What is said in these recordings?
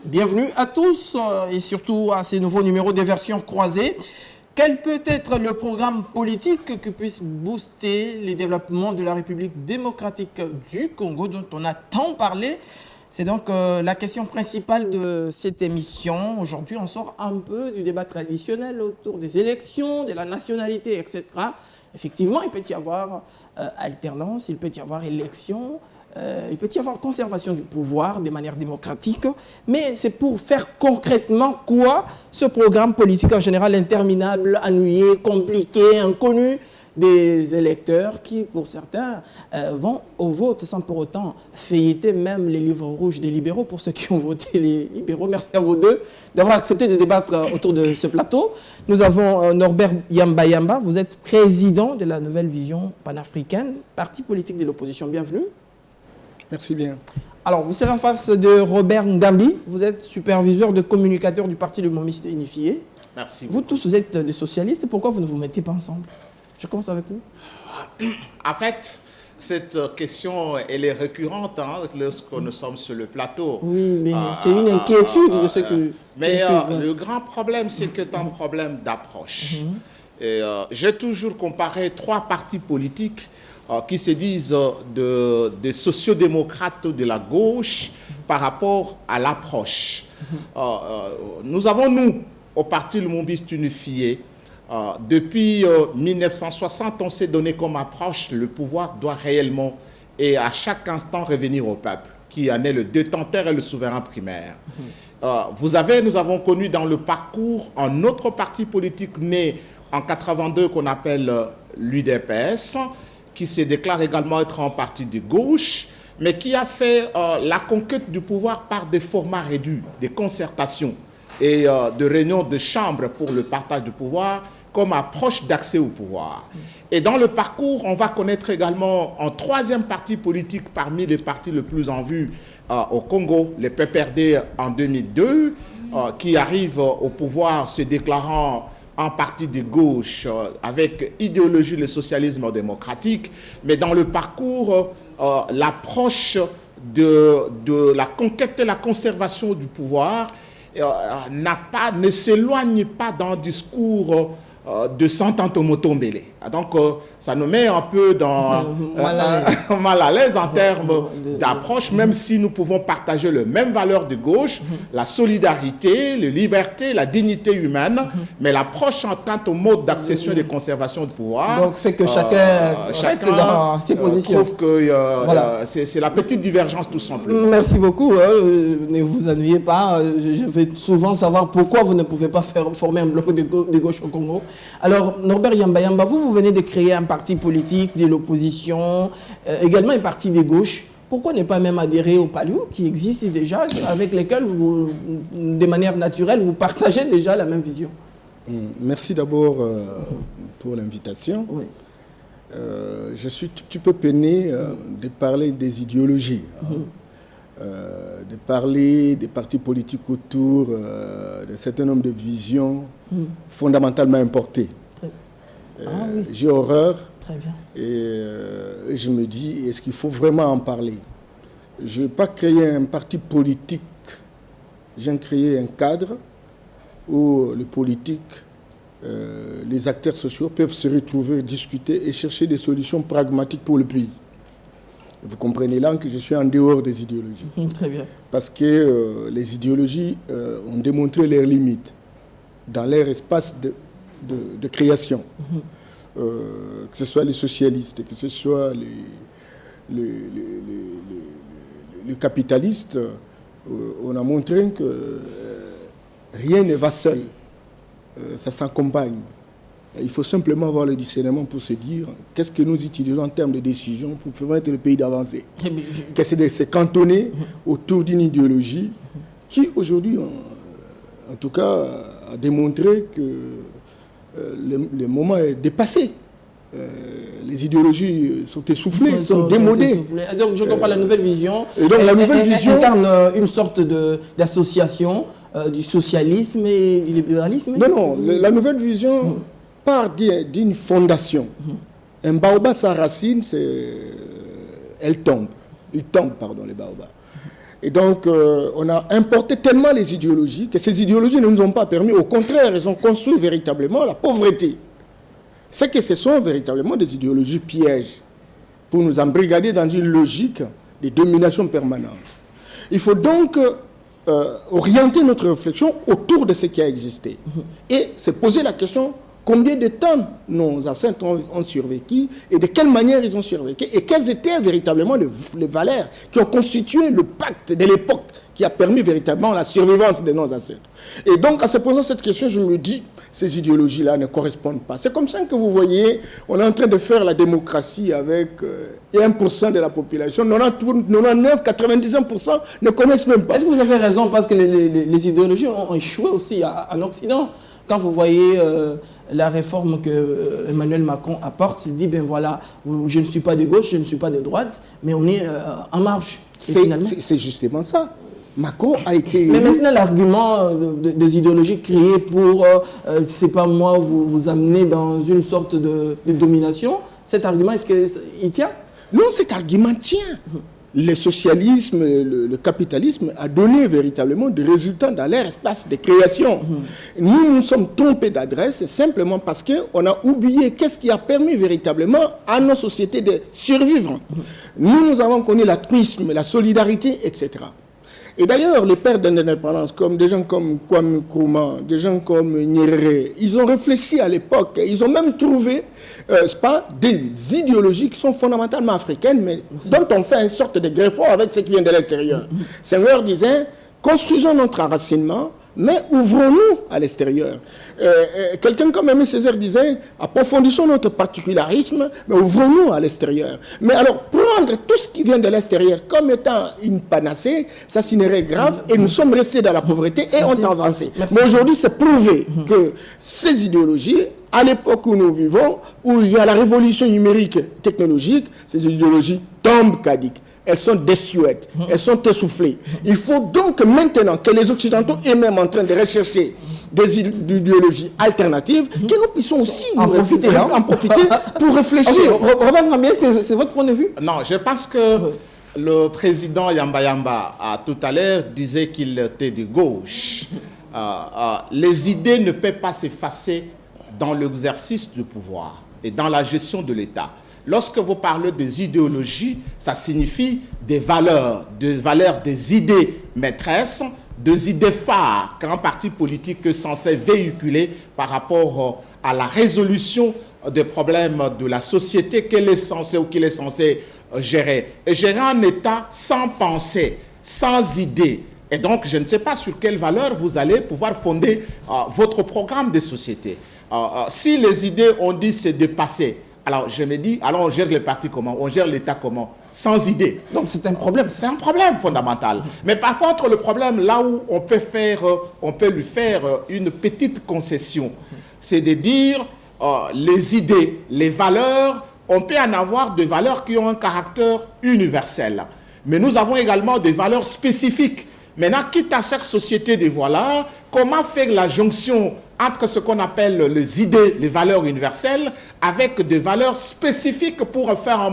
Bienvenue à tous et surtout à ces nouveaux numéros des versions croisées. Quel peut être le programme politique qui puisse booster les développements de la République démocratique du Congo dont on a tant parlé? C'est donc la question principale de cette émission. Aujourd'hui, on sort un peu du débat traditionnel autour des élections, de la nationalité, etc. Effectivement, il peut y avoir alternance, il peut y avoir élection. Il peut y avoir conservation du pouvoir de manière démocratique, mais c'est pour faire concrètement quoi ce programme politique en général interminable, ennuyé, compliqué, inconnu des électeurs qui, pour certains, vont au vote sans pour autant feuilleter même les livres rouges des libéraux. Pour ceux qui ont voté les libéraux, merci à vous deux d'avoir accepté de débattre autour de ce plateau. Nous avons Norbert Yamba Yamba, vous êtes président de la Nouvelle Vision panafricaine, parti politique de l'opposition. Bienvenue. Merci bien. Alors, vous serez en face de Robert Ngambi. Vous êtes superviseur de communicateur du Parti Lumumiste Unifié. Merci. Vous tous, vous êtes des socialistes. Pourquoi vous ne vous mettez pas ensemble? Je commence avec vous. En fait, cette question, elle est récurrente lorsque nous sommes sur le plateau. Oui, mais c'est une inquiétude de ce que... Mais le grand problème, c'est que c'est un problème d'approche. J'ai toujours comparé trois partis politiques qui se disent des sociodémocrates de la gauche par rapport à l'approche. Nous avons, nous, au Parti Lumumiste Unifié, depuis 1960, on s'est donné comme approche le pouvoir doit réellement et à chaque instant revenir au peuple, qui en est le détenteur et le souverain primaire. Nous avons connu dans le parcours un autre parti politique né en 82 qu'on appelle l'UDPS, qui se déclare également être un parti de gauche, mais qui a fait la conquête du pouvoir par des formats réduits, des concertations et de réunions de chambres pour le partage du pouvoir comme approche d'accès au pouvoir. Et dans le parcours, on va connaître également un troisième parti politique parmi les partis les plus en vue au Congo, le PPRD en 2002, qui arrive au pouvoir se déclarant un parti de gauche avec idéologie le socialisme démocratique, mais dans le parcours, l'approche de la conquête et la conservation du pouvoir ne s'éloigne pas d'un discours de Santanto Motombele. Donc, ça nous met un peu mal à l'aise en termes d'approche, même si nous pouvons partager les mêmes valeurs de gauche, la solidarité, la liberté, la dignité humaine, mais l'approche en quant au mode d'accession et de conservation du pouvoir. Donc, fait que chacun reste dans ses positions. Trouve que c'est la petite divergence tout simplement. Merci beaucoup. Ne vous ennuyez pas. Je veux souvent savoir pourquoi vous ne pouvez pas former un bloc de gauche au Congo. Alors, Norbert Yamba Yamba, vous venez de créer un parti politique de l'opposition, également un parti de gauche. Pourquoi ne pas même adhérer au PALU qui existe déjà, avec lesquels vous, de manière naturelle, vous partagez déjà la même vision? Merci d'abord pour l'invitation. Oui. Je suis un petit peu peiné de parler des idéologies, de parler des partis politiques autour d'un certain nombre de visions fondamentalement importées. Oui. J'ai horreur. Très bien. Et je me dis, est-ce qu'il faut vraiment en parler? Je n'ai pas créé un parti politique, j'ai créé un cadre où les politiques, les acteurs sociaux peuvent se retrouver, discuter et chercher des solutions pragmatiques pour le pays. Vous comprenez là que je suis en dehors des idéologies. Très bien. Parce que les idéologies ont démontré leurs limites dans leur espace de création. Que ce soit les socialistes, que ce soit les capitalistes, on a montré que rien ne va seul. Ça s'accompagne. Il faut simplement avoir le discernement pour se dire qu'est-ce que nous utilisons en termes de décision pour permettre le pays d'avancer. Qu'est-ce que c'est cantonné autour d'une idéologie qui aujourd'hui, en tout cas, a démontré que le moment est dépassé. Les idéologies sont essoufflées, sont démodées. Donc je comprends la nouvelle vision. Et donc la nouvelle vision incarne une sorte d'association du socialisme et du libéralisme? Non, la nouvelle vision part d'une fondation. Un baobab, sa racine, elle tombe. Il tombe, pardon, les baobabs. Et donc, on a importé tellement les idéologies que ces idéologies ne nous ont pas permis. Au contraire, elles ont construit véritablement la pauvreté. C'est que ce sont véritablement des idéologies pièges pour nous embrigader dans une logique de domination permanente. Il faut donc orienter notre réflexion autour de ce qui a existé et se poser la question combien de temps nos ancêtres ont survécu et de quelle manière ils ont survécu et quelles étaient véritablement les valeurs qui ont constitué le pacte de l'époque qui a permis véritablement la survivance de nos ancêtres. Et donc, en se posant cette question, je me dis, ces idéologies-là ne correspondent pas. C'est comme ça que vous voyez, on est en train de faire la démocratie avec 1% de la population. 99, 99% ne connaissent même pas. Est-ce que vous avez raison parce que les idéologies ont échoué aussi en Occident? Quand vous voyez la réforme que Emmanuel Macron apporte, il dit, ben voilà, je ne suis pas de gauche, je ne suis pas de droite, mais on est en marche. C'est justement ça. Macron a été... Mais maintenant, l'argument des idéologies créées pour, je ne sais pas moi, vous amener dans une sorte de domination, cet argument, est-ce qu'il tient? Non, cet argument tient. Le socialisme, le capitalisme a donné véritablement des résultats dans leur espace de création. Nous nous sommes trompés d'adresse simplement parce qu'on a oublié qu'est-ce qui a permis véritablement à nos sociétés de survivre. Nous avons connu l'altruisme, la solidarité, etc. Et d'ailleurs, les pères d'indépendance, comme des gens comme Kwame Nkrumah, des gens comme Nyerere, ils ont réfléchi à l'époque, ils ont même trouvé des idéologies qui sont fondamentalement africaines, mais dont on fait une sorte de greffon avec ce qui vient de l'extérieur. Senghor disait, construisons notre enracinement, mais ouvrons-nous à l'extérieur. Quelqu'un comme Aimé Césaire disait, approfondissons notre particularisme, mais ouvrons-nous à l'extérieur. Mais alors, prendre tout ce qui vient de l'extérieur comme étant une panacée, ça signerait grave, et nous sommes restés dans la pauvreté et on a avancé. Mais aujourd'hui, c'est prouvé que ces idéologies, à l'époque où nous vivons, où il y a la révolution numérique technologique, ces idéologies tombent caduques. Elles sont désuètes, elles sont essoufflées. Il faut donc maintenant que les Occidentaux eux-mêmes en train de rechercher des idéologies alternatives, que nous puissions aussi en profiter pour réfléchir. Okay. Robert Ngambi, est-ce que c'est votre point de vue? Non, je pense que le président Yamba Yamba, tout à l'heure, disait qu'il était de gauche. Les idées ne peuvent pas s'effacer dans l'exercice du pouvoir et dans la gestion de l'État. Lorsque vous parlez des idéologies, ça signifie des valeurs, des idées maîtresses, des idées phares qu'un parti politique est censé véhiculer par rapport à la résolution des problèmes de la société qu'il est censé ou qu'il est censé gérer. Et gérer un État sans pensée, sans idée. Et donc, je ne sais pas sur quelle valeur vous allez pouvoir fonder votre programme de société. Si les idées ont dit c'est dépassé, alors je me dis, alors on gère les partis comment? On gère l'État comment? Sans idée. Donc c'est un problème. C'est un problème fondamental. Mais par contre, le problème, là où on peut lui faire une petite concession, c'est de dire les idées, les valeurs, on peut en avoir des valeurs qui ont un caractère universel. Mais nous avons également des valeurs spécifiques. Maintenant, quitte à chaque société de voilà, comment faire la jonction entre ce qu'on appelle les idées, les valeurs universelles, avec des valeurs spécifiques pour faire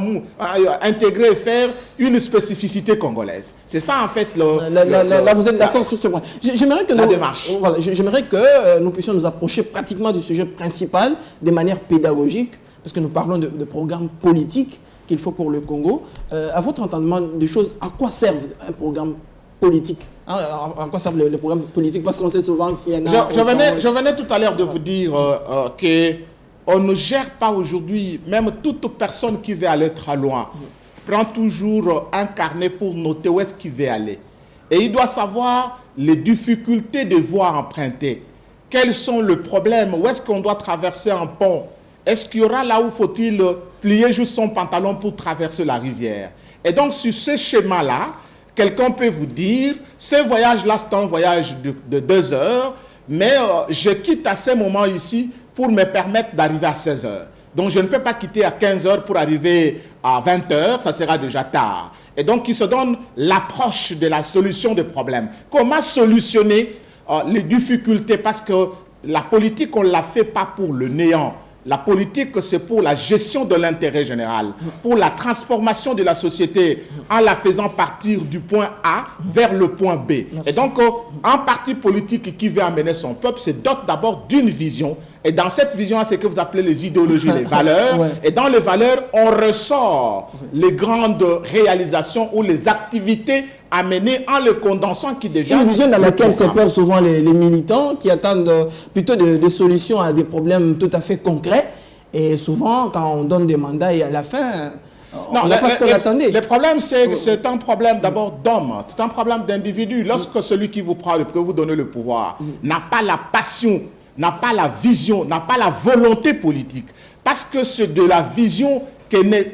intégrer et faire une spécificité congolaise. C'est ça en fait là, vous êtes d'accord sur ce point. J'aimerais que j'aimerais que nous puissions nous approcher pratiquement du sujet principal de manière pédagogique, parce que nous parlons de programmes politiques qu'il faut pour le Congo. À votre entendement des choses, à quoi servent un programme politique? En quoi servent les programmes politiques? Parce qu'on sait souvent qu'il y en a... Je venais tout à l'heure de vous dire qu'on ne gère pas aujourd'hui, même toute personne qui veut aller très loin, prend toujours un carnet pour noter où est-ce qu'il veut aller. Et il doit savoir les difficultés de voies empruntées. Quels sont les problèmes? Où est-ce qu'on doit traverser un pont? Est-ce qu'il y aura là où faut-il plier juste son pantalon pour traverser la rivière? Et donc, sur ce schéma-là, quelqu'un peut vous dire, ce voyage-là, c'est un voyage de 2 heures, mais je quitte à ce moment ici pour me permettre d'arriver à 16 heures. Donc, je ne peux pas quitter à 15 heures pour arriver à 20 heures, ça sera déjà tard. Et donc, il se donne l'approche de la solution des problèmes. Comment solutionner les difficultés, parce que la politique, on ne la fait pas pour le néant. La politique, c'est pour la gestion de l'intérêt général, pour la transformation de la société en la faisant partir du point A vers le point B. Merci. Et donc, un parti politique qui veut amener son peuple se dote d'abord d'une vision. Et dans cette vision, c'est ce que vous appelez les idéologies, les valeurs. Ouais. Et dans les valeurs, on ressort les grandes réalisations ou les activités amenées en le condensant qui devient... Une vision dans laquelle se perdent souvent les militants qui attendent plutôt des solutions à des problèmes tout à fait concrets. Et souvent, quand on donne des mandats et à la fin... Non, le problème, c'est un problème d'abord d'homme, c'est un problème d'individu. Lorsque celui qui vous prend, que vous donnez le pouvoir, n'a pas la passion, n'a pas la vision, n'a pas la volonté politique, parce que c'est de la vision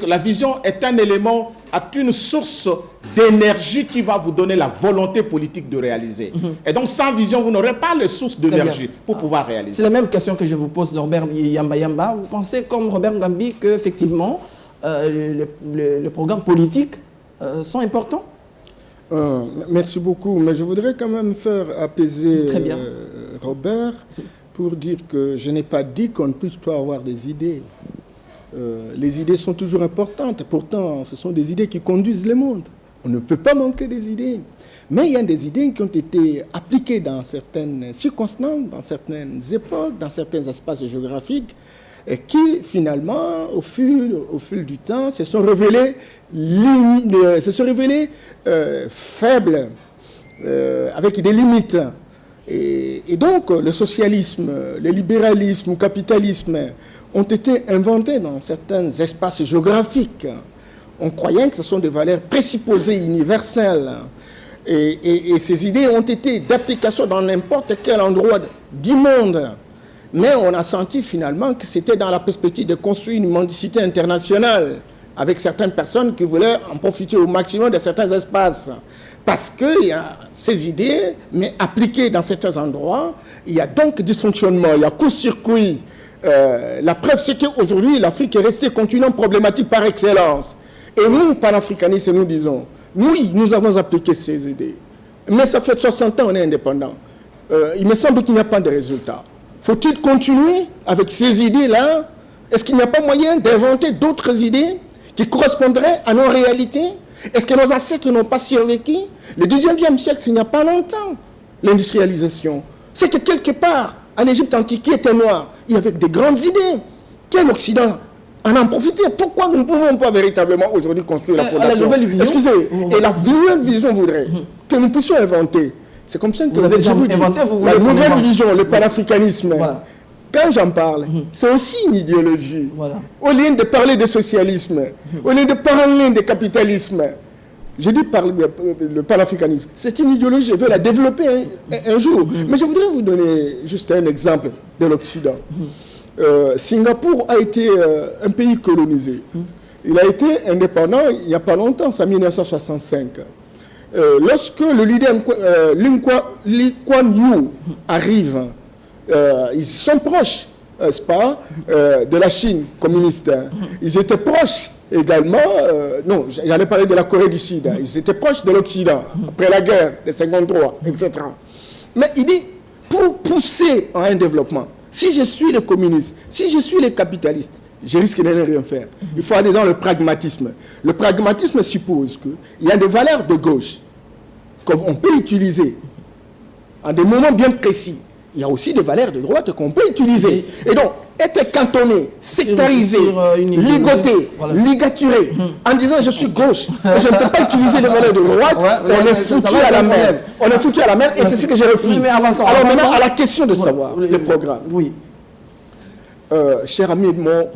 la vision est un élément, est une source d'énergie qui va vous donner la volonté politique de réaliser. Et donc, sans vision, vous n'aurez pas les sources d'énergie pour pouvoir réaliser. C'est la même question que je vous pose, Norbert Yamba. Vous pensez, comme Robert Ngambi, qu'effectivement, les programmes politiques sont importants? Merci beaucoup, mais je voudrais quand même faire apaiser Robert pour dire que je n'ai pas dit qu'on ne puisse pas avoir des idées. Les idées sont toujours importantes, pourtant ce sont des idées qui conduisent le monde. On ne peut pas manquer des idées. Mais il y a des idées qui ont été appliquées dans certaines circonstances, dans certaines époques, dans certains espaces géographiques, et qui finalement, au fil du temps, se sont révélées faibles, avec des limites. Et donc, le socialisme, le libéralisme, le capitalisme ont été inventés dans certains espaces géographiques. On croyait que ce sont des valeurs présupposées universelles. Et ces idées ont été d'application dans n'importe quel endroit du monde. Mais on a senti finalement que c'était dans la perspective de construire une mendicité internationale avec certaines personnes qui voulaient en profiter au maximum de certains espaces. Parce qu'il y a ces idées, mais appliquées dans certains endroits, il y a donc dysfonctionnement, il y a court-circuit. La preuve, c'est qu'aujourd'hui, l'Afrique est restée continent problématique par excellence. Et nous, panafricanistes, nous disons, oui, nous avons appliqué ces idées. Mais ça fait 60 ans qu'on est indépendant. Il me semble qu'il n'y a pas de résultat. Faut-il continuer avec ces idées-là? Est-ce qu'il n'y a pas moyen d'inventer d'autres idées qui correspondraient à nos réalités? Est-ce que nos ancêtres n'ont pas survécu? Le 19e siècle, il n'y a pas longtemps, l'industrialisation. C'est que quelque part, en Égypte antique, qui était noir, il y avait des grandes idées. Quel Occident en a profité? Pourquoi nous ne pouvons pas véritablement aujourd'hui construire la fondation? La nouvelle vision. Excusez, et la nouvelle vision voudrait que nous puissions inventer. C'est comme ça que vous avez déjà inventé, vous voulez la nouvelle vision, le panafricanisme. Voilà. Quand j'en parle, c'est aussi une idéologie. Voilà. Au lieu de parler de socialisme, au lieu de parler de capitalisme, je dis le panafricanisme. C'est une idéologie, je veux la développer un jour. Mais je voudrais vous donner juste un exemple de l'Occident. Singapour a été un pays colonisé. Il a été indépendant il n'y a pas longtemps, c'est en 1965. Lorsque le leader Lee Kuan Yew arrive, ils sont proches, n'est-ce pas, de la Chine communiste. Ils étaient proches également, non, j'allais parler de la Corée du Sud, ils étaient proches de l'Occident, après la guerre de 53, etc. Mais il dit, pour pousser à un développement, si je suis le communiste, si je suis le capitaliste, je risque de ne rien faire. Il faut aller dans le pragmatisme. Le pragmatisme suppose qu'il y a des valeurs de gauche qu'on peut utiliser en des moments bien précis. Il y a aussi des valeurs de droite qu'on peut utiliser. Et donc, être cantonné, sectarisé, ligoté, ligaturé, en disant je suis gauche, et je ne peux pas utiliser les valeurs de droite, on est foutu à la mer. On est foutu à la mer et c'est ce que je refuse. Alors maintenant, à la question de savoir le programme. Oui. Cher ami Edmond,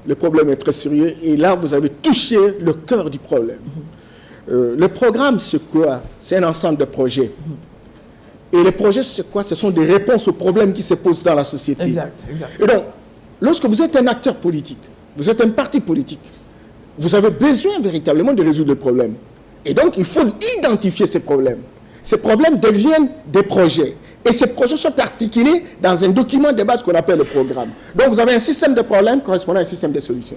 le problème est très sérieux et là, vous avez touché le cœur du problème. Le programme, c'est quoi? C'est un ensemble de projets. Et les projets, c'est quoi? Ce sont des réponses aux problèmes qui se posent dans la société. Exact. Et donc, lorsque vous êtes un acteur politique, vous êtes un parti politique, vous avez besoin véritablement de résoudre les problèmes. Et donc, il faut identifier ces problèmes. Ces problèmes deviennent des projets. Et ces projets sont articulés dans un document de base qu'on appelle le programme. Donc, vous avez un système de problèmes correspondant à un système de solutions.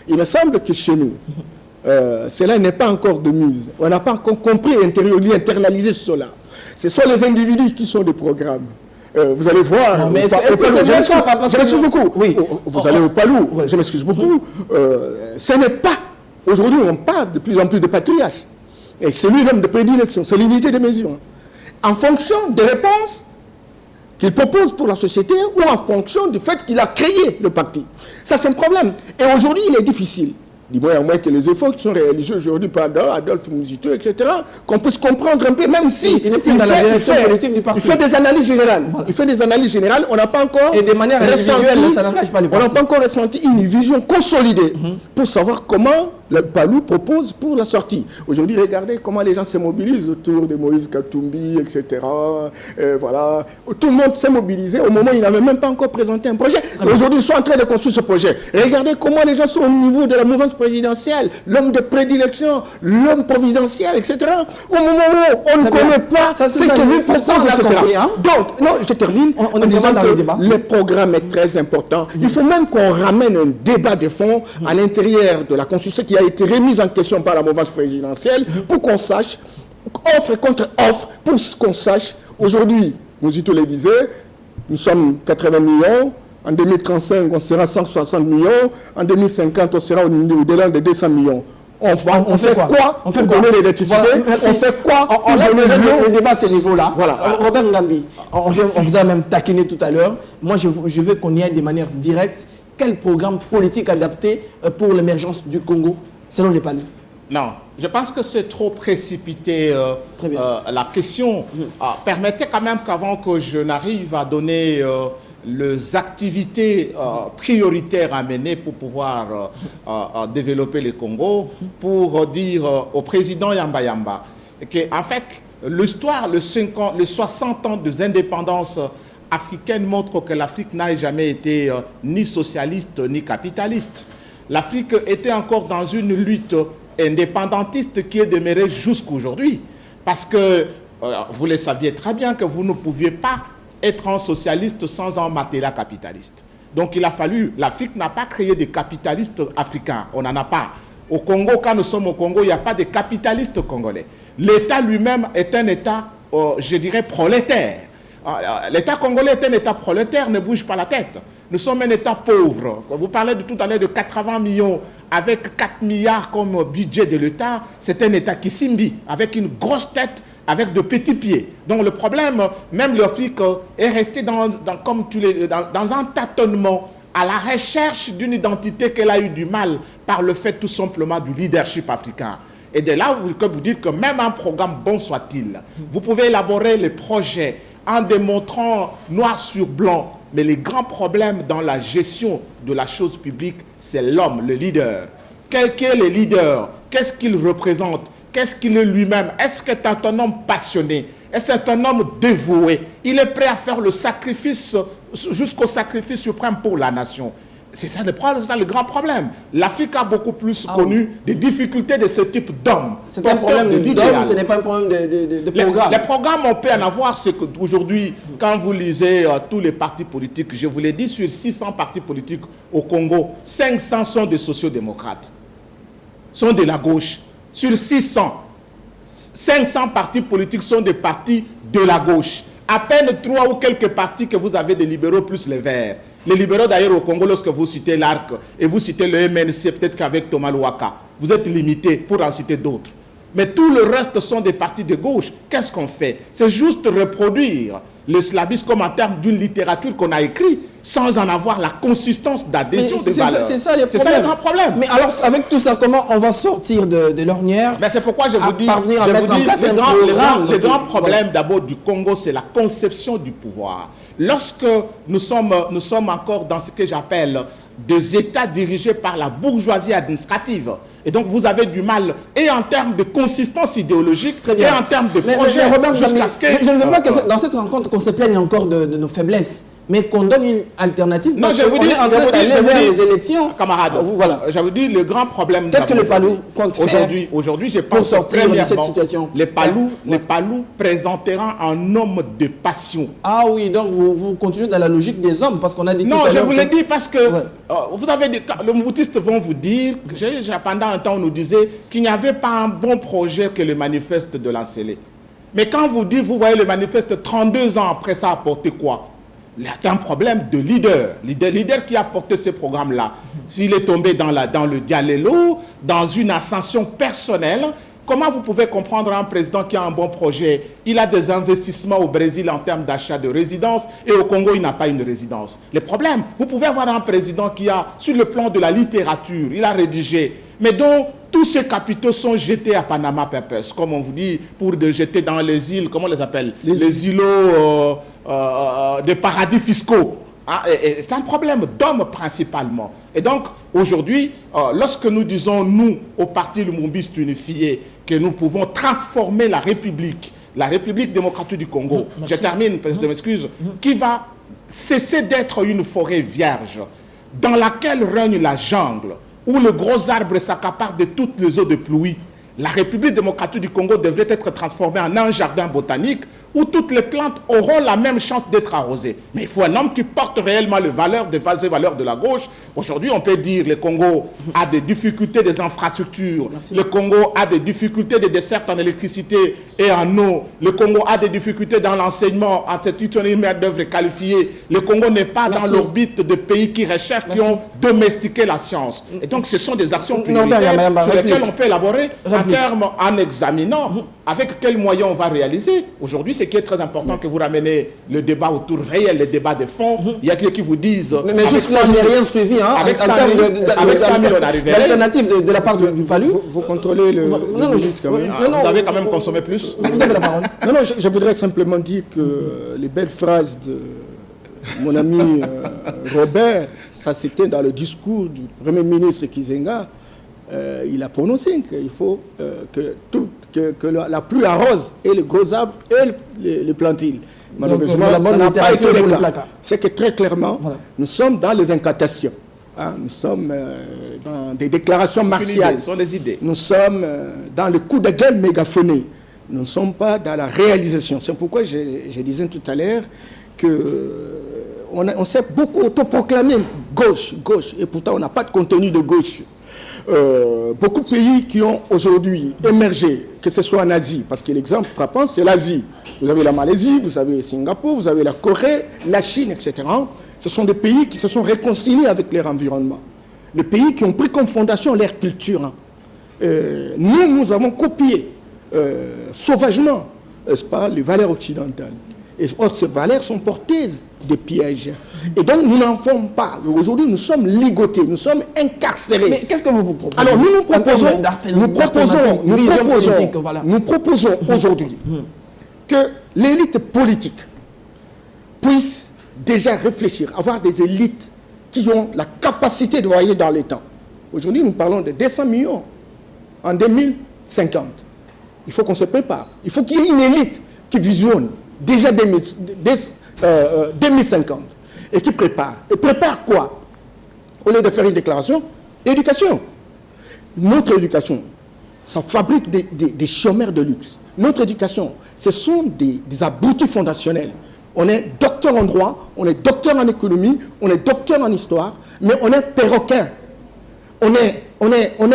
Il me semble que chez nous, cela n'est pas encore de mise. On n'a pas encore compris et internalisé cela. Ce sont les individus qui sont des programmes. Vous allez voir. Non, mais est-ce que c'est vrai ça, je m'excuse beaucoup. Oui. Vous allez au Palou. Oui. Je m'excuse beaucoup. Ce n'est pas. Aujourd'hui, on parle de plus en plus de patriarche. Et c'est lui l'homme de prédilection. C'est l'unité de mesure. En fonction des réponses qu'il propose pour la société ou en fonction du fait qu'il a créé le parti. Ça, c'est un problème. Et aujourd'hui, il est difficile. Dis-moi, à moins que les efforts qui sont réalisés aujourd'hui par Adolphe Muzito, etc., qu'on puisse comprendre un peu, même si il fait des analyses générales. Voilà. Il fait des analyses générales, on n'a pas encore et de manière individuelle, ça n'engage pas le parti. On n'a pas encore ressenti une vision consolidée pour savoir comment le Palou propose pour la sortie. Aujourd'hui, regardez comment les gens se mobilisent autour de Moïse Katumbi, etc. Voilà. Tout le monde s'est mobilisé au moment où il n'avait même pas encore présenté un projet. Aujourd'hui, ils sont en train de construire ce projet. Regardez comment les gens sont au niveau de la mouvance présidentielle, l'homme de prédilection, l'homme providentiel, etc. Au moment où on ne connaît pas ce que lui propose, etc. Donc, non, je termine on est vraiment dans le débat. Le programme est très important. Il faut même qu'on ramène un débat de fond à l'intérieur de la Constitution qui a été remise en question par la mouvance présidentielle pour qu'on sache, offre contre offre, pour qu'on sache, aujourd'hui, Muzito le disait, nous sommes 80 millions, en 2035, on sera 160 millions, en 2050, on sera au-delà de 200 millions. On fait quoi On fait pour donner l'électricité? On fait quoi on laisse déjà le débat à ce niveau-là. Voilà. Robert Ngambi, on vous a même taquiné tout à l'heure. Moi, je veux qu'on y aille de manière directe. Quel programme politique adapté pour l'émergence du Congo, selon les Palou? Non, je pense que c'est trop précipité la question. Permettez quand même qu'avant que je n'arrive à donner les activités prioritaires à mener pour pouvoir développer le Congo, pour dire au président Yamba Yamba qu'en fait, l'histoire, les 60 ans des indépendances africaines montrent que l'Afrique n'a jamais été ni socialiste ni capitaliste. L'Afrique était encore dans une lutte indépendantiste qui est demeurée jusqu'aujourd'hui. Parce que vous le saviez très bien que vous ne pouviez pas être un socialiste sans un matériel capitaliste. Donc il a fallu, l'Afrique n'a pas créé des capitalistes africains, on n'en a pas. Au Congo, quand nous sommes au Congo, il n'y a pas de capitalistes congolais. L'État lui-même est un État, je dirais, prolétaire. L'État congolais est un État prolétaire, ne bouge pas la tête. Nous sommes un État pauvre. Vous parlez tout à l'heure de 80 millions avec 4 milliards comme budget de l'État. C'est un État qui simbi, avec une grosse tête, avec de petits pieds. Donc le problème, même l'Afrique est restée dans un tâtonnement à la recherche d'une identité qu'elle a eu du mal par le fait tout simplement du leadership africain. Et de là que vous dites que même un programme bon soit-il, vous pouvez élaborer les projets en démontrant noir sur blanc. Mais les grands problèmes dans la gestion de la chose publique, c'est l'homme, le leader. Quel qu'est le leader? Qu'est-ce qu'il représente? Qu'est-ce qu'il est lui-même? Est-ce que c'est un homme passionné? Est-ce que c'est un homme dévoué? Il est prêt à faire le sacrifice, jusqu'au sacrifice suprême pour la nation. C'est ça le grand problème. L'Afrique a beaucoup plus connu des difficultés de ce type d'hommes. C'est un problème d'homme, ce n'est pas un problème de programme. Les programmes, on peut en avoir. C'est qu'aujourd'hui, quand vous lisez tous les partis politiques, je vous l'ai dit, sur 600 partis politiques au Congo, 500 sont des sociodémocrates, sont de la gauche. Sur 600, 500 partis politiques sont des partis de la gauche. À peine 3 ou quelques partis que vous avez des libéraux plus les Verts. Les libéraux d'ailleurs au Congo, lorsque vous citez l'ARC et vous citez le MNC, peut-être qu'avec Thomas Louaka, vous êtes limité pour en citer d'autres. Mais tout le reste sont des partis de gauche. Qu'est-ce qu'on fait? C'est juste reproduire le slavisme comme en termes d'une littérature qu'on a écrite sans en avoir la consistance d'adhésion des valeurs. C'est ça le grand problème. Mais alors, avec tout ça, comment on va sortir de l'ornière? C'est pourquoi je vous dis, le grand problème d'abord du Congo, c'est la conception du pouvoir. Lorsque nous sommes encore dans ce que j'appelle des États dirigés par la bourgeoisie administrative, et donc vous avez du mal, et en termes de consistance idéologique, et en termes de projet, jusqu'à ce que... Je ne veux pas que dans cette rencontre qu'on se plaigne encore de nos faiblesses, mais qu'on donne une alternative. Non, je vous dis, les élections. Camarades, voilà. Je vous dis, le grand problème... Qu'est-ce que les Palou comptent faire aujourd'hui, je pense pour sortir de cette situation? Les Palou présenteront un homme de passion. Ah oui, donc vous continuez dans la logique des hommes, parce qu'on a dit... Non, je vous l'ai dit parce que vous avez dit, les moutistes vont vous dire, pendant un temps on nous disait qu'il n'y avait pas un bon projet que le manifeste de l'Ancélé. Mais quand vous dites, vous voyez le manifeste 32 ans après, ça a apporté quoi? Il y a un problème de leader qui a porté ce programme-là. S'il est tombé dans le dialélo, dans une ascension personnelle, comment vous pouvez comprendre un président qui a un bon projet? Il a des investissements au Brésil en termes d'achat de résidence et au Congo, il n'a pas une résidence. Le problème, vous pouvez avoir un président qui a, sur le plan de la littérature, il a rédigé, mais dont tous ces capitaux sont jetés à Panama Papers, comme on vous dit, pour de jeter dans les îles, comment on les appelle? Les îlots des paradis fiscaux. Hein? C'est un problème d'hommes principalement. Et donc, aujourd'hui, lorsque nous disons, nous, au Parti Lumumbiste Unifié, que nous pouvons transformer la République démocratique du Congo, je termine, je m'excuse, qui va cesser d'être une forêt vierge, dans laquelle règne la jungle, où le gros arbre s'accapare de toutes les eaux de pluie. La République démocratique du Congo devrait être transformée en un jardin botanique où toutes les plantes auront la même chance d'être arrosées. Mais il faut un homme qui porte réellement les valeurs de la gauche. Aujourd'hui, on peut dire que le Congo a des difficultés des infrastructures. Merci. Le Congo a des difficultés de desserte en électricité et en eau. Le Congo a des difficultés dans l'enseignement, en cette main d'œuvre qualifiée. Le Congo n'est pas dans l'orbite de pays qui recherchent, qui ont domestiqué la science. Et donc, ce sont des actions prioritaires sur lesquelles on peut élaborer en examinant avec quels moyens on va réaliser. Aujourd'hui, ce qui est très important, que vous ramenez le débat autour réel, le débat de fond. Il y a quelqu'un qui vous disent... Mais juste là, je n'ai rien suivi. Hein, avec 5 000, on arriverait. L'alternative de la part du Palu. Vous contrôlez le budget quand même. Vous avez quand même consommé plus. Vous avez la parole. Non, je voudrais simplement dire que les belles phrases de mon ami Robert, ça c'était dans le discours du Premier ministre Kizenga. Il a prononcé qu'il faut que la pluie arrose et les gros arbres et les plantilles. Malheureusement, ça n'a pas été le cas. C'est que très clairement, nous sommes dans les incantations. Hein, nous sommes dans des déclarations martiales. Ce sont des idées. Nous sommes dans le coup de gueule mégaphoné. Nous ne sommes pas dans la réalisation. C'est pourquoi je disais tout à l'heure qu'on s'est beaucoup autoproclamé gauche, et pourtant on n'a pas de contenu de gauche. Beaucoup de pays qui ont aujourd'hui émergé, que ce soit en Asie, parce que l'exemple frappant, c'est l'Asie. Vous avez la Malaisie, vous avez Singapour, vous avez la Corée, la Chine, etc. Ce sont des pays qui se sont réconciliés avec leur environnement. Les pays qui ont pris comme fondation leur culture. Nous avons copié sauvagement, n'est-ce pas, les valeurs occidentales. Et ces valeurs sont porteuses de pièges. Et donc, nous n'en faisons pas. Aujourd'hui, nous sommes ligotés, nous sommes incarcérés. Mais qu'est-ce que vous proposez? Alors, nous proposons aujourd'hui que l'élite politique puisse déjà réfléchir, avoir des élites qui ont la capacité de voyager dans les temps. Aujourd'hui, nous parlons de 200 millions en 2050. Il faut qu'on se prépare. Il faut qu'il y ait une élite qui visionne déjà 2050 et qui prépare. Et prépare quoi? Au lieu de faire une déclaration, éducation. Notre éducation, ça fabrique des chômeurs de luxe. Notre éducation, ce sont des abrutis fondationnels. On est docteur en droit, on est docteur en économie, on est docteur en histoire, mais on est perroquin. On est un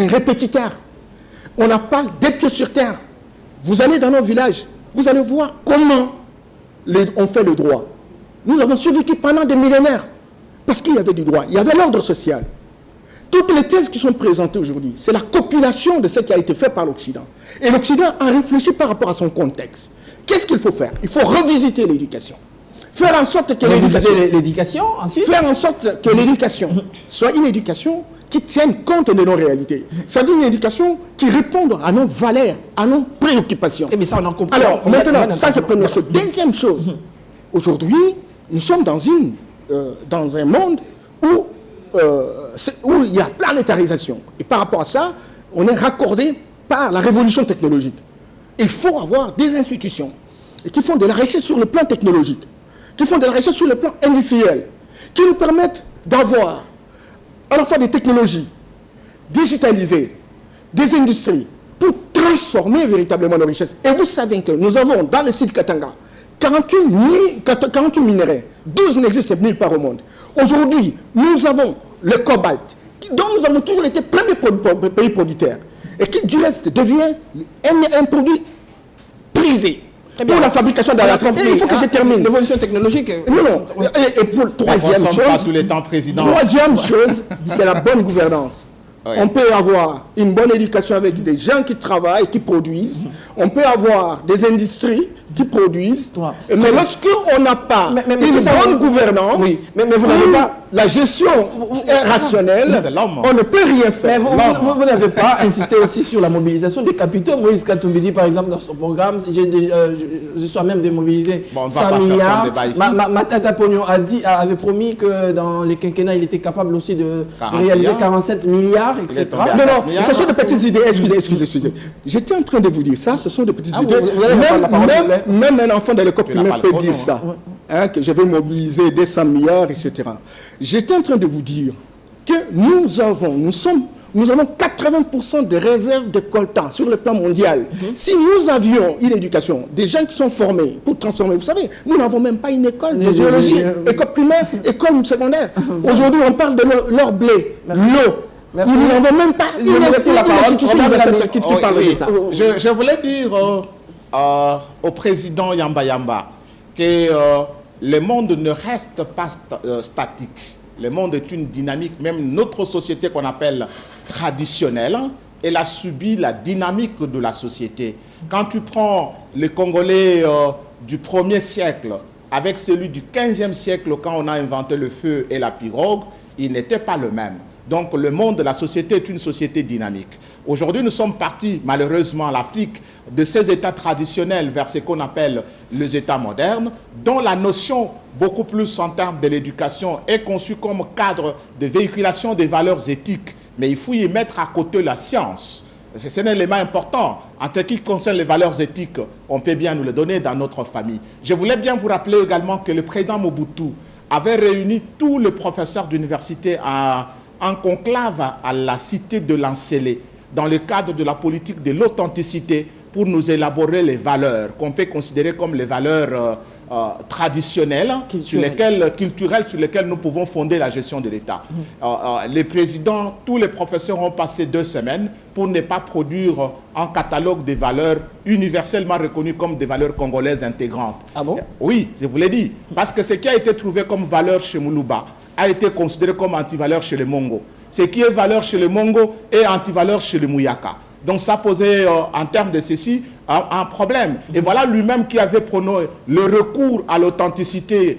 répétiteur. On n'a pas des pieds sur terre. Vous allez dans nos villages, vous allez voir comment on fait le droit. Nous avons survécu pendant des millénaires parce qu'il y avait du droit, il y avait l'ordre social. Toutes les thèses qui sont présentées aujourd'hui, c'est la copulation de ce qui a été fait par l'Occident. Et l'Occident a réfléchi par rapport à son contexte. Qu'est-ce qu'il faut faire? Il faut revisiter l'éducation. Faire en sorte que l'éducation soit une éducation qui tienne compte de nos réalités. C'est-à-dire une éducation qui réponde à nos valeurs, à nos préoccupations. Mais ça, on en comprend. Alors, maintenant, ça c'est la première chose. Deuxième chose, aujourd'hui, nous sommes dans un monde où il y a planétarisation. Et par rapport à ça, on est raccordé par la révolution technologique. Il faut avoir des institutions qui font de la recherche sur le plan technologique, qui font de la recherche sur le plan industriel, qui nous permettent d'avoir à la fois des technologies digitalisées, des industries, pour transformer véritablement nos richesses. Et vous savez que nous avons dans le site Katanga 48 minerais, 12 n'existent nulle part au monde. Aujourd'hui, nous avons le cobalt, dont nous avons toujours été premier pays producteur, et qui du reste devient un produit maîtrisé Très bien. pour la fabrication de la tromperie. Il faut que je termine. L'évolution technologique. Non. Et pour On troisième ne pas tous chose, les temps président. troisième chose, c'est la bonne gouvernance. Oui. On peut avoir une bonne éducation avec des gens qui travaillent, qui produisent. On peut avoir des industries qui produisent. Toi. Mais lorsqu'on n'a pas Mais une ça, bonne gouvernance, oui, mais vous n'avez pas... la gestion est rationnelle, C'est l'homme. on ne peut rien Mais faire. vous n'avez pas insisté aussi sur la mobilisation des capitaux. Moïse Katumbi dit par exemple dans son programme, je sois même démobilisé Bon, on ne va 100 pas faire son milliards. débat ici. Matata Pognon avait promis que dans les quinquennats, il était capable aussi de 40 réaliser milliards. 47 milliards, etc. tombé à Non, 4 milliards. ce sont des petites idées. Excusez. J'étais en train de vous dire ça, ce sont des petites idées. vous allez reprendre la parole, s'il vous plaît. Même un enfant de l'école Tu n'as primaire pas le peut dire chrono, ça. Hein, que je vais mobiliser des 100 milliards, etc. J'étais en train de vous dire que nous avons 80% de réserves de coltan sur le plan mondial. Si nous avions une éducation, des gens qui sont formés pour transformer, vous savez, nous n'avons même pas une école de géologie, école primaire, école secondaire. Aujourd'hui, on parle de leur blé, l'eau. Merci. Nous n'avons même pas Je vous laisse la parole. institution universitaire qui parle de ça. Je voulais dire au président Yamba Yamba que le monde ne reste pas statique. Le monde est une dynamique, même notre société qu'on appelle traditionnelle, elle a subi la dynamique de la société. Quand tu prends les Congolais du 1er siècle avec celui du 15e siècle, quand on a inventé le feu et la pirogue, ils n'étaient pas le même. Donc le monde de la société est une société dynamique. Aujourd'hui, nous sommes partis, malheureusement, l'Afrique, de ces États traditionnels vers ce qu'on appelle les États modernes, dont la notion, beaucoup plus en termes de l'éducation, est conçue comme cadre de véhiculation des valeurs éthiques. Mais il faut y mettre à côté la science. C'est un élément important. En ce qui concerne les valeurs éthiques, on peut bien nous le donner dans notre famille. Je voulais bien vous rappeler également que le président Mobutu avait réuni tous les professeurs d'université en conclave à la cité de l'Ancélé, dans le cadre de la politique de l'authenticité, pour nous élaborer les valeurs qu'on peut considérer comme les valeurs traditionnelles, culturelles sur lesquelles nous pouvons fonder la gestion de l'État. Les présidents, tous les professeurs ont passé 2 semaines pour ne pas produire un catalogue des valeurs universellement reconnues comme des valeurs congolaises intégrantes. Ah bon? Oui, je vous l'ai dit. Parce que ce qui a été trouvé comme valeur chez Moulouba a été considéré comme antivaleur chez les Mongo. Ce qui est valeur chez les Mongo est antivaleur chez les Mouyaka. Donc ça posait, en termes de ceci, un problème. Et voilà lui-même qui avait prôné le recours à l'authenticité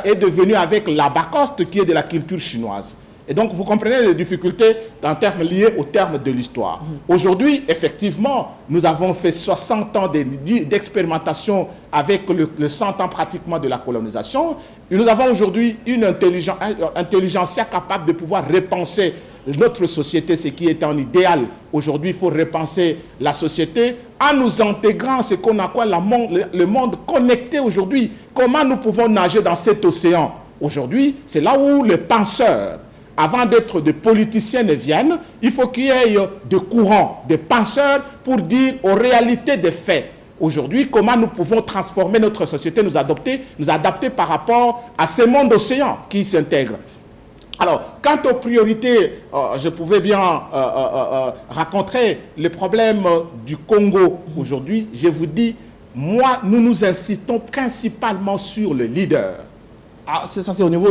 est devenu avec l'abacoste qui est de la culture chinoise. Et donc vous comprenez les difficultés en termes liés au terme de l'histoire. Aujourd'hui, effectivement, nous avons fait 60 ans d'expérimentation avec le 100 ans pratiquement de la colonisation. Et nous avons aujourd'hui une intelligentsia capable de pouvoir repenser notre société, ce qui est un idéal. Aujourd'hui, il faut repenser la société en nous intégrant ce qu'on appelle le monde connecté aujourd'hui. Comment nous pouvons nager dans cet océan? Aujourd'hui, c'est là où les penseurs, avant d'être des politiciens, viennent. Il faut qu'il y ait des courants, des penseurs pour dire aux réalités des faits. Aujourd'hui, comment nous pouvons transformer notre société, nous adapter par rapport à ce monde océan qui s'intègre. Alors, quant aux priorités, je pouvais bien raconter les problèmes du Congo aujourd'hui. Je vous dis, nous nous insistons principalement sur le leader. Ah, ça c'est au niveau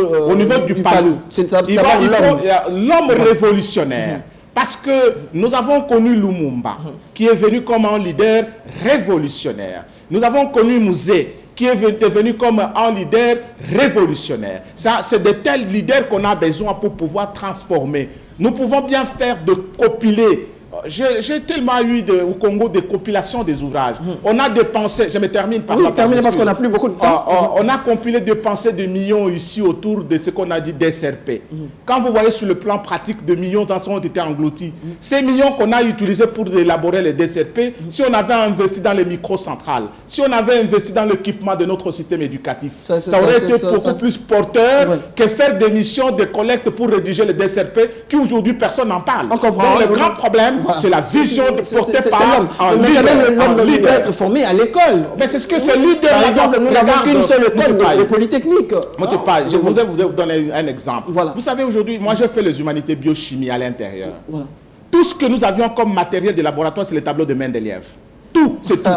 du palais. C'est d'abord l'homme révolutionnaire. Parce que nous avons connu Lumumba, qui est venu comme un leader révolutionnaire. Nous avons connu Mouzé, qui est devenu comme un leader révolutionnaire. C'est de tels leaders qu'on a besoin pour pouvoir transformer. Nous pouvons bien faire de compiler. J'ai tellement eu au Congo des compilations des ouvrages. On a dépensé, je me termine par là. Terminez parce qu'on n'a plus beaucoup de temps. On a compilé des pensées de millions ici autour de ce qu'on a dit d'SRP. Quand vous voyez sur le plan pratique, de millions d'entre eux ont été engloutis. Ces millions qu'on a utilisés pour élaborer les DSRP, si on avait investi dans les microcentrales, si on avait investi dans l'équipement de notre système éducatif, ça aurait été beaucoup plus porteur que faire des missions de collecte pour rédiger les DSRP qui aujourd'hui personne n'en parle. Donc le grand problème, c'est la vision portée par un leader. L'homme doit être formé à l'école. Mais c'est ce que ce leader... Par exemple, nous n'avons qu'une seule école de Polytechnique. Je vous donner un exemple. Voilà. Vous savez, aujourd'hui, moi, j'ai fait les humanités biochimie à l'intérieur. Voilà. Tout ce que nous avions comme matériel de laboratoire, c'est les tableaux de Mendeleïev. tout, c'est tout.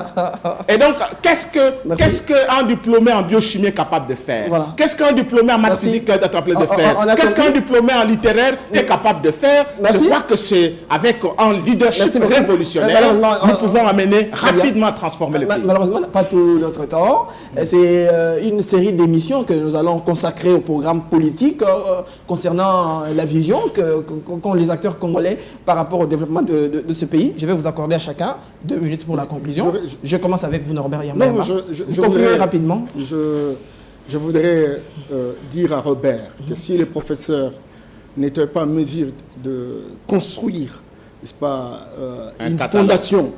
Et donc, qu'est-ce qu'un diplômé en biochimie est capable de faire? Voilà. Qu'est-ce qu'un diplômé en maths physique est capable de faire? Qu'est-ce qu'un diplômé en littéraire est capable de faire? Je crois que c'est avec un leadership révolutionnaire, nous pouvons amener rapidement à transformer le pays. Malheureusement, on n'a pas tout notre temps. C'est une série d'émissions que nous allons consacrer au programme politique concernant la vision qu'ont les acteurs congolais par rapport au développement de ce pays. Je vais vous accorder à chacun 2 minutes pour la conclusion. Je commence avec vous, Norbert Yamba. Vous concluez rapidement. Je voudrais dire à Robert que si les professeurs n'étaient pas en mesure de construire, n'est-ce pas, une fondation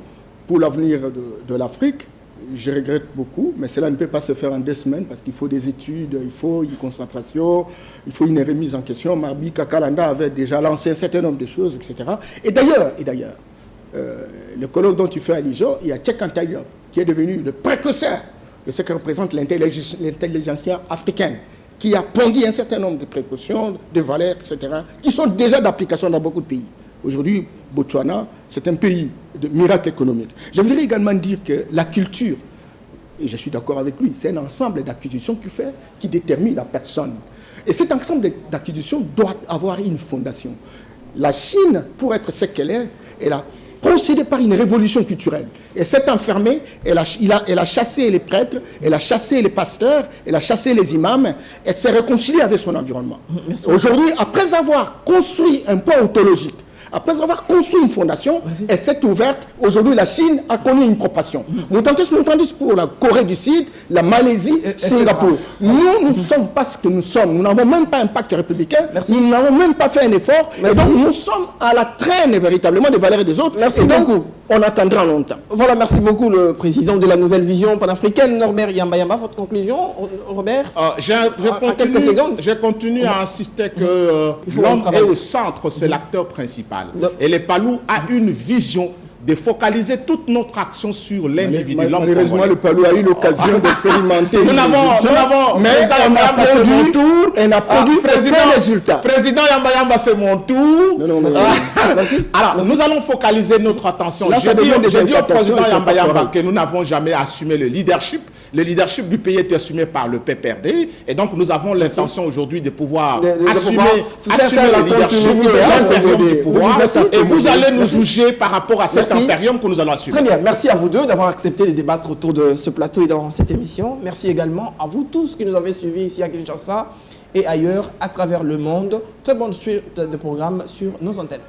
pour l'avenir de l'Afrique, je regrette beaucoup, mais cela ne peut pas se faire en 2 semaines parce qu'il faut des études, il faut une concentration, il faut une remise en question. Marbi Kakalanda avait déjà lancé un certain nombre de choses, etc. Et d'ailleurs, le colloque dont tu fais allusion, il y a Tchèque Antaliop qui est devenu le précurseur de ce que représente l'intelligentsia africaine, qui a pondu un certain nombre de précautions, de valeurs, etc., qui sont déjà d'application dans beaucoup de pays. Aujourd'hui, Botswana, c'est un pays de miracle économique. Je voudrais également dire que la culture, et je suis d'accord avec lui, c'est un ensemble d'acquisitions qui détermine la personne. Et cet ensemble d'acquisitions doit avoir une fondation. La Chine, pour être ce qu'elle est, elle a procédé par une révolution culturelle. Et s'est enfermée, elle a chassé les prêtres, elle a chassé les pasteurs, elle a chassé les imams, elle s'est réconciliée avec son environnement. Aujourd'hui, après avoir construit un pont ontologique, après avoir construit une fondation, elle s'est ouverte. Aujourd'hui, la Chine a connu une compassion. Nous tentons pour la Corée du Sud, la Malaisie, Singapour. Nous ne sommes pas ce que nous sommes. Nous n'avons même pas un pacte républicain. Nous n'avons même pas fait un effort. Et donc, nous sommes à la traîne véritablement des valeurs des autres. Merci beaucoup. On attendra longtemps. Voilà, merci beaucoup le président de la Nouvelle Vision panafricaine, Norbert Yamba. Votre conclusion, Robert? Je continue à insister que l'homme est au centre, c'est l'acteur principal. Et les Palous a une vision de focaliser toute notre action sur l'individu. Malheureusement, le Palou a eu l'occasion d'expérimenter. Mais on a produit aucun résultat. Président Yamba, c'est mon tour. Alors, nous allons focaliser notre attention. Je dis au président Yamba que nous n'avons jamais assumé le leadership. Le leadership du pays est assumé par le PPRD. Et donc, nous avons l'intention aujourd'hui de pouvoir assumer le leadership du pouvoir. Et vous allez nous juger par rapport à cet impérium que nous allons assumer. Très bien. Merci à vous deux d'avoir accepté de débattre autour de ce plateau et dans cette émission. Merci également à vous tous qui nous avez suivis ici à Kinshasa et ailleurs à travers le monde. Très bonne suite de programmes sur nos antennes.